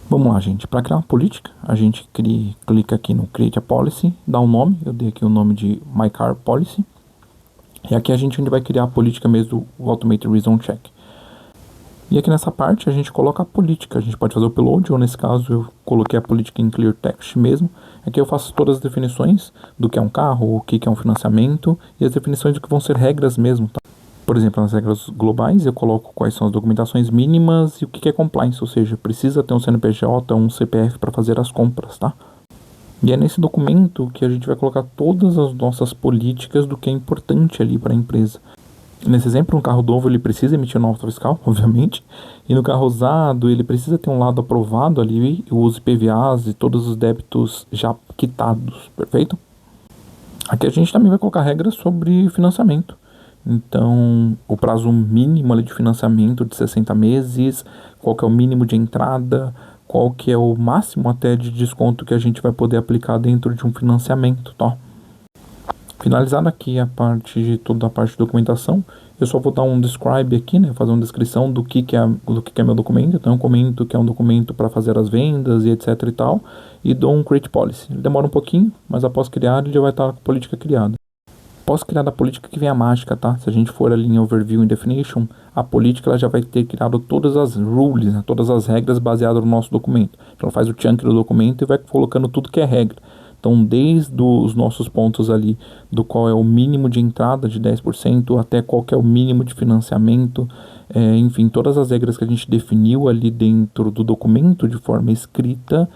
Vamos lá, gente. Para criar uma política, a gente clica aqui no Create a Policy, dá um nome. Eu dei aqui o nome de My Car Policy. E aqui a gente vai criar a política mesmo do Automated Reason Check. E aqui nessa parte a gente coloca a política. A gente pode fazer o upload, ou nesse caso eu coloquei a política em Clear Text mesmo. Aqui eu faço todas as definições do que é um carro, o que é um financiamento e as definições do que vão ser regras mesmo, tá? Por exemplo, nas regras globais eu coloco quais são as documentações mínimas e o que é compliance, ou seja, precisa ter um CNPJ, um CPF para fazer as compras, tá? E é nesse documento que a gente vai colocar todas as nossas políticas do que é importante ali para a empresa. Nesse exemplo, um carro novo ele precisa emitir nota fiscal, obviamente, e no carro usado ele precisa ter um lado aprovado ali, os IPVAs e todos os débitos já quitados, perfeito? Aqui a gente também vai colocar regras sobre financiamento. Então, o prazo mínimo ali de financiamento de 60 meses, qual que é o mínimo de entrada, qual que é o máximo até de desconto que a gente vai poder aplicar dentro de um financiamento, tá? Finalizada aqui a parte de toda a parte de documentação, eu só vou dar um describe aqui, né, fazer uma descrição do que é meu documento. Então eu comento que é um documento para fazer as vendas e etc e tal, e dou um create policy. Ele demora um pouquinho, mas após criar ele já vai estar com a política criada. Após criar a política que vem a mágica, tá? Se a gente for ali em Overview and Definition, a política ela já vai ter criado todas as rules, né? Todas as regras baseadas no nosso documento. Então ela faz o chunk do documento e vai colocando tudo que é regra. Então desde os nossos pontos ali, do qual é o mínimo de entrada de 10%, até qual que é o mínimo de financiamento, enfim, todas as regras que a gente definiu ali dentro do documento de forma escrita,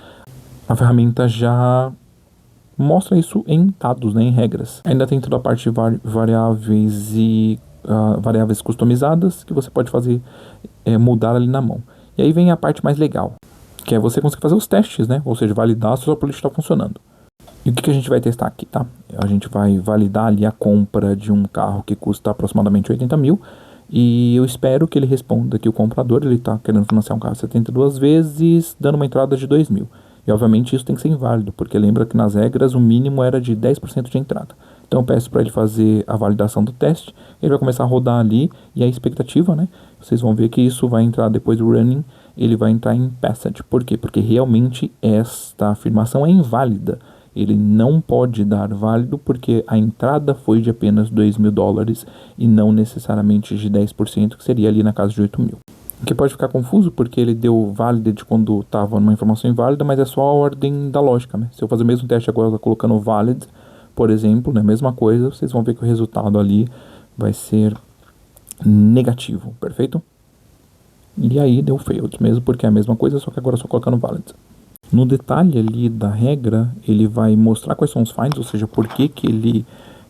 a ferramenta já mostra isso em dados, né, em regras. Ainda tem toda a parte de variáveis e variáveis customizadas que você pode fazer mudar ali na mão. E aí vem a parte mais legal, que é você conseguir fazer os testes, né? Ou seja, validar se a sua política está funcionando. E o que a gente vai testar aqui, tá? A gente vai validar ali a compra de um carro que custa aproximadamente 80 mil. E eu espero que ele responda que o comprador ele está querendo financiar um carro 72 vezes, dando uma entrada de 2 mil. E obviamente isso tem que ser inválido, porque lembra que nas regras o mínimo era de 10% de entrada. Então eu peço para ele fazer a validação do teste, ele vai começar a rodar ali, e a expectativa, né? Vocês vão ver que isso vai entrar depois do running, ele vai entrar em passage. Por quê? Porque realmente esta afirmação é inválida. Ele não pode dar válido porque a entrada foi de apenas 2 mil dólares e não necessariamente de 10%, que seria ali na casa de 8 mil. O que pode ficar confuso porque ele deu válida de quando estava numa informação inválida, mas é só a ordem da lógica, né? Se eu fazer o mesmo teste agora colocando valid, por exemplo, né, mesma coisa, vocês vão ver que o resultado ali vai ser negativo, perfeito? E aí deu failed mesmo, porque é a mesma coisa, só que agora só colocando valid. No detalhe ali da regra, ele vai mostrar quais são os finds, ou seja,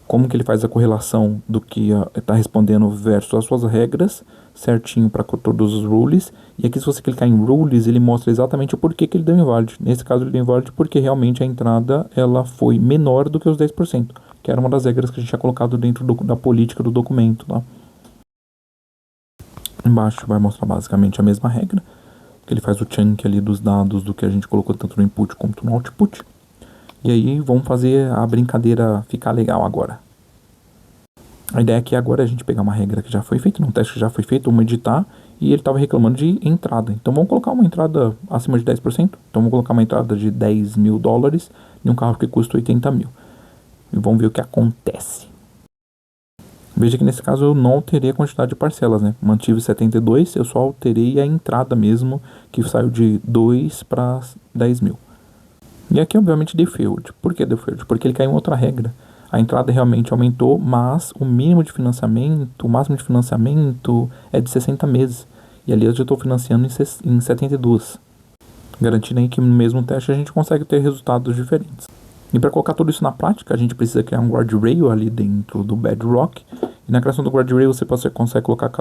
como que ele faz a correlação do que está respondendo versus as suas regras, certinho para todos os rules. E aqui se você clicar em rules, ele mostra exatamente o porquê que ele deu inválido. Nesse caso ele deu inválido porque realmente a entrada ela foi menor do que os 10%, que era uma das regras que a gente tinha colocado dentro da política do documento, tá? Embaixo vai mostrar basicamente a mesma regra, que ele faz o chunk ali dos dados do que a gente colocou tanto no input quanto no output. E aí vamos fazer a brincadeira ficar legal agora. A ideia aqui agora é a gente pegar uma regra que já foi feita, um teste que já foi feito, vamos editar, e ele estava reclamando de entrada. Então vamos colocar uma entrada acima de 10%. Então vamos colocar uma entrada de 10 mil dólares em um carro que custa 80 mil. E vamos ver o que acontece. Veja que nesse caso eu não alterei a quantidade de parcelas, né? Mantive 72, eu só alterei a entrada mesmo, que saiu de 2 para 10 mil. E aqui obviamente deu failed. Por que deu failed? Porque ele caiu em outra regra. A entrada realmente aumentou, mas o mínimo de financiamento, o máximo de financiamento é de 60 meses. E ali eu já estou financiando em 72. Garantindo aí que no mesmo teste a gente consegue ter resultados diferentes. E para colocar tudo isso na prática, a gente precisa criar um guardrail ali dentro do Bedrock. E na criação do guardrail você consegue colocar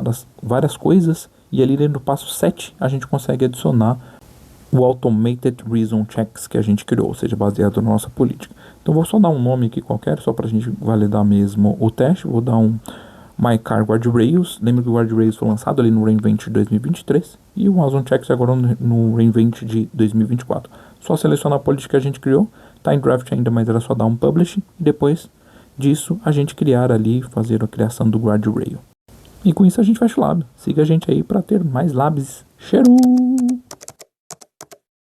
várias coisas. E ali dentro do passo 7 a gente consegue adicionar o Automated Reason Checks que a gente criou, ou seja, baseado na nossa política. Então vou só dar um nome aqui qualquer, só para a gente validar mesmo o teste. Vou dar um My Car Guardrails. Lembra que o Guardrails foi lançado ali no Reinvent de 2023 e o Amazon Checks agora no Reinvent de 2024. Só selecionar a política que a gente criou, está em draft ainda, mas era só dar um publish e depois disso a gente criar ali, fazer a criação do Guardrail. E com isso a gente fecha o lab. Siga a gente aí para ter mais labs. Cheiro!